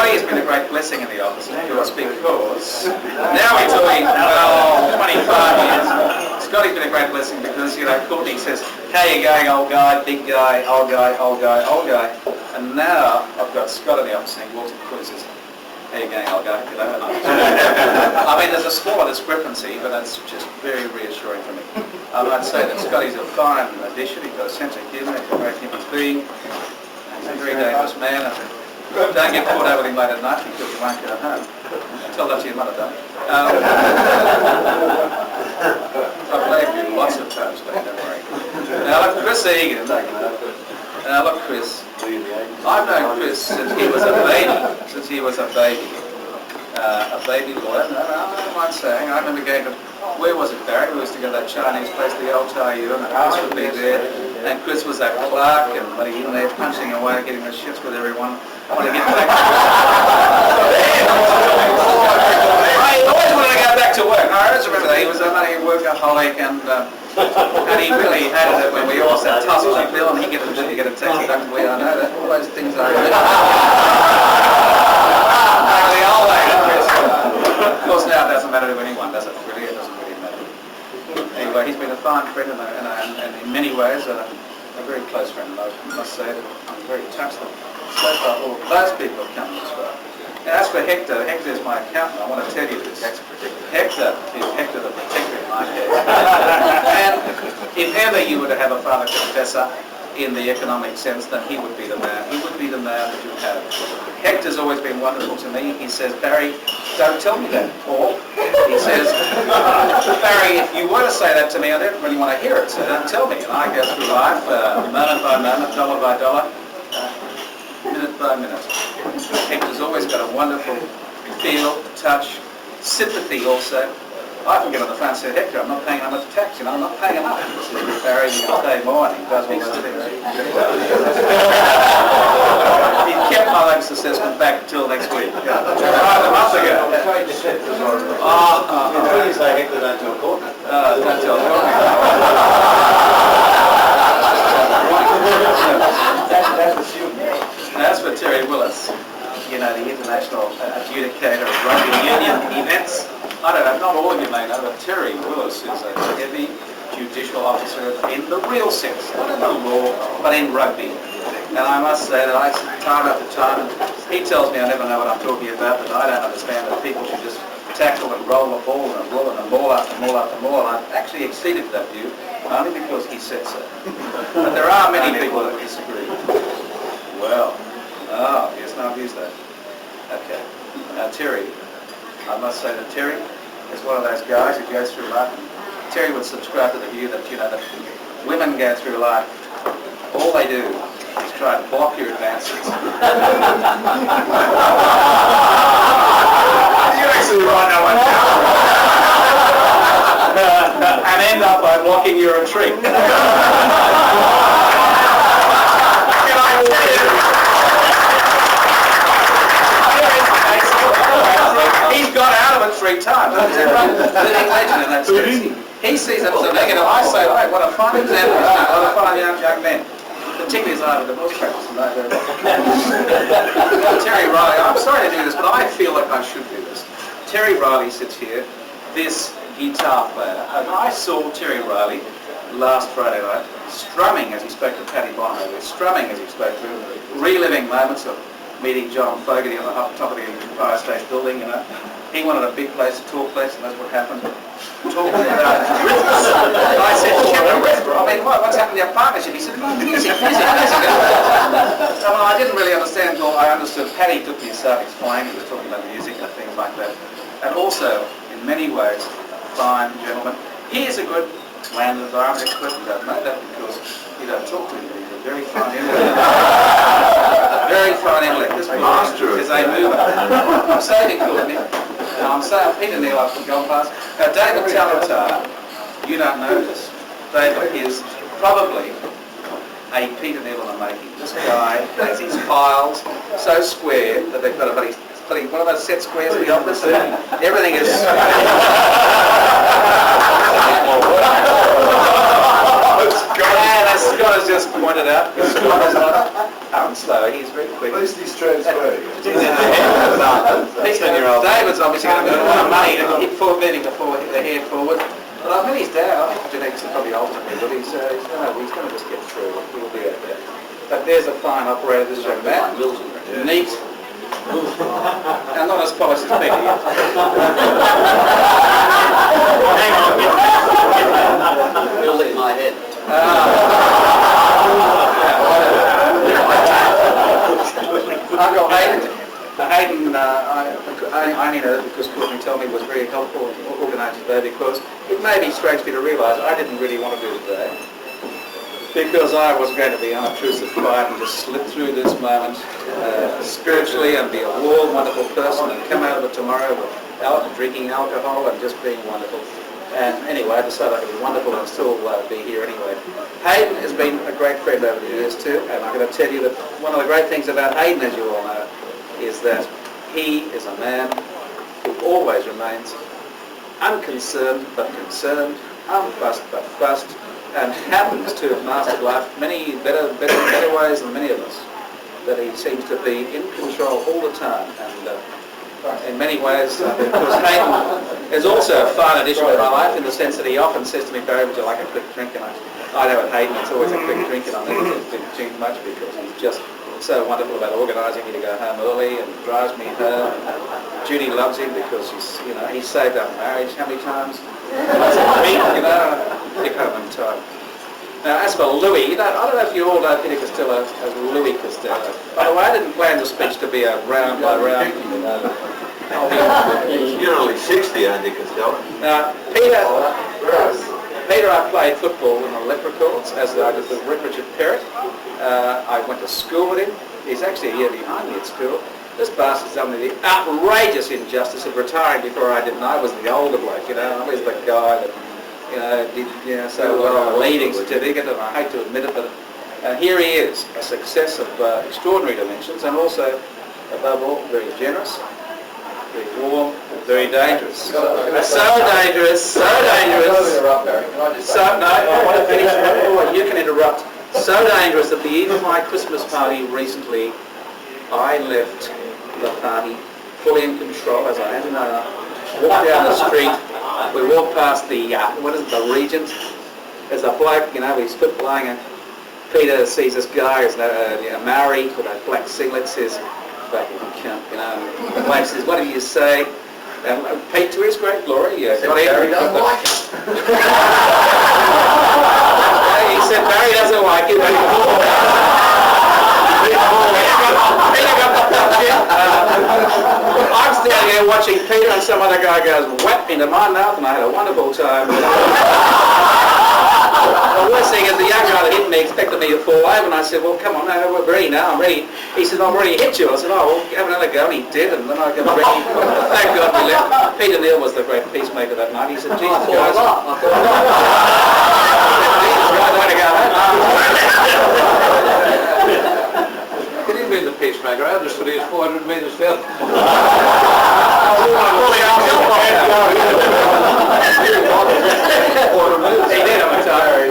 Scotty has been a great blessing in the office, of course, because now we're talking, well, 25 years. Scotty's been a great blessing because, you know, Courtney says, how you going, old guy, big guy, old guy, old guy, old guy. And now I've got Scott in the office and he walks up to Courtney and says, how you going, old guy? You know, I mean, there's a smaller discrepancy, but that's just very reassuring for me. I'd say that Scotty's a fine addition. He's got a sense of humour, he's a great human being. He's a very dangerous man. Don't get caught out with him late at night because you won't go home. Tell that to your mother, don't you? I've blamed you lots of times, but don't worry. Now look, Chris Egan. Now look, Chris. I've known Chris since he was a baby. A baby boy. I don't mind saying. I remember going to, where was it, Barry? We used to go to that Chinese place, the old Taiyuan, and Chris would be there. And Chris was that clerk, and when he in there punching away, getting the shits with everyone. I want to get back to I always wanted to go back to work. I always remember that. He was a money workaholic, and he really hated it when we all said, tussle you, Bill, and he get a taxi back to where I know that. All those things I remember. The old lady, Chris. Of course, now it doesn't matter to anyone, does it? Really, it doesn't really matter. Anyway, he's been a fine friend and in many ways a very close friend. And I must say that I'm very touched that so far all of those people have come this far. Now, as for Hector, Hector is my accountant. I want to tell you this. Hector is Hector the Protector in my case. And if ever you were to have a father confessor in the economic sense, then he would be the man. He would be the man that you have. Hector's always been wonderful to me. He says, Barry, don't tell me that, Paul. He says, Barry, if you were to say that to me, I don't really want to hear it, so don't tell me. And I go through life, moment by moment, dollar by dollar, minute by minute. Hector's always got a wonderful feel, touch, sympathy also. I can get on the phone and say, Hector, I'm not paying how much tax, you know, I'm not paying enough. Barry, you can pay more, and he does all those things. He kept my life assessment back until next week. A month ago. When you say Hector, don't tell Courtney. Don't tell Courtney. That's assumed. As for Terry Willis, you know, the international adjudicator of rugby union events, I don't know, not all of you may know, but Terry Willis is a heavy judicial officer in the real sense, not in the law, but in rugby. And I must say that time after time, he tells me I never know what I'm talking about, but I don't understand that people should just tackle and roll the ball and roll and ball after ball after ball. And I've actually acceded to that view, only because he said so. But there are many people that disagree. Well, yes, no, I've used that. Okay. Now, Terry, I must say that Terry is one of those guys who goes through life. Terry would subscribe to the view that, you know, that women go through life, all they do is try to block your advances. You actually write that one down. And end up by blocking your retreat. Can I tell you? He's got out of it 3 times. He's a living legend in that sense. He sees it as a negative. I say, hey, what a fine example. What a fine young man. Particularly as I have a divorce practice. Terry Riley, I'm sorry to do this, but I feel like I should do this. Terry Riley sits here, this guitar player. And I saw Terry Riley last Friday night strumming as he spoke to Paddy Bonham, strumming as he spoke to him, reliving moments of meeting John Fogarty on the top of the Empire State Building, you know. He wanted a big place, a tall place, and that's what happened. Talking about rhythms. I said, I mean, what's happened to your partnership? He said, music. Well, I didn't really understand until I understood. Paddy took me aside, explained, he was talking about music and things like that. And also, in many ways, a fine gentleman. He is a good land environment expert. You don't know that because you don't talk to him. He's a very fine intellect. Very fine intellect. This master is a mover. I'm saving Courtney. I'm saying Peter Neal, I've gone past. David Talatar, you don't know this. David is probably a Peter Neal in the making. This guy has his files so square that they've got a bloody one of those set squares in the office. Everything is. And as Scott has just pointed out, Scott is not slow. He's very quick. At least he's transferring. David's obviously going to earn a lot of money to hit moving the head forward. But I mean, his dad, I think genetics are probably ultimately, but he's going to just get through it. He'll be okay. But there's a fine operator, this young man. Neat. And not as polished as Peggy. Hang on. You'll in my head. Uncle Hayden. Hayden, I only know that because Courtney told me it was very helpful in organising today, because it may be strange for you to realise I didn't really want to do today, because I was going to be unobtrusive, quiet and just slip through this moment spiritually and be a warm, wonderful person and come out of it tomorrow without drinking alcohol and just being wonderful. And anyway, I decided I could be wonderful and still be here anyway. Hayden has been a great friend over the years too, and I'm going to tell you that one of the great things about Hayden, as you all know, is that he is a man who always remains unconcerned but concerned, unfussed but fussed, and happens to have mastered life many better ways than many of us. That he seems to be in control all the time, and in many ways, because Hayden is also a fine addition to my life in the sense that he often says to me, Barry, would you like a quick drink? And I know with Hayden it's always a quick drink, and I never drink much because he's just so wonderful about organising me to go home early and drives me home. Judy loves him because he's saved our marriage how many times? You can't on time. Now, as for Louis, I don't know if you all know Peter Costello as Louis Costello. By the way, I didn't plan the speech to be a round by round. You're only 60, Andy Costello. Now, Peter, I played football in the Leprechauns, as I did with Richard Perrott. I went to school with him. He's actually a year behind me at school. This bastard's done me the outrageous injustice of retiring before I did, and I was the older bloke, I was the guy that did so well on a leading certificate, and I hate to admit it, but here he is, a success of extraordinary dimensions, and also, above all, very generous, very warm, very dangerous. So dangerous. No, I want to finish. You can interrupt. So dangerous that the eve of my Christmas party recently, I left the party fully in control, as I am now. Walked down the street. We walked past the the Regent. There's a bloke, he's foot flying, and Peter sees this guy who's Maori with a black singlet, says, fucking cunt, The bloke says, what do you say? And Pete, to his great glory, Barry doesn't like it. He said Barry doesn't like it, but he pulled I'm standing there watching Peter, and some other guy goes whap into my mouth, and I had a wonderful time. The worst thing is the young guy that hit me expected me to fall over, and I said, well, come on, no, we're ready now, I'm ready. He said, I've already hit you. I said, oh, well, have another go, and he did, and then I got ready. Thank God we left. Peter Neal was the great peacemaker that night. He said, Jesus, guys. Right way to go. Can you mean the peacemaker? I understood he was 400 metres down. He did, I'm sorry.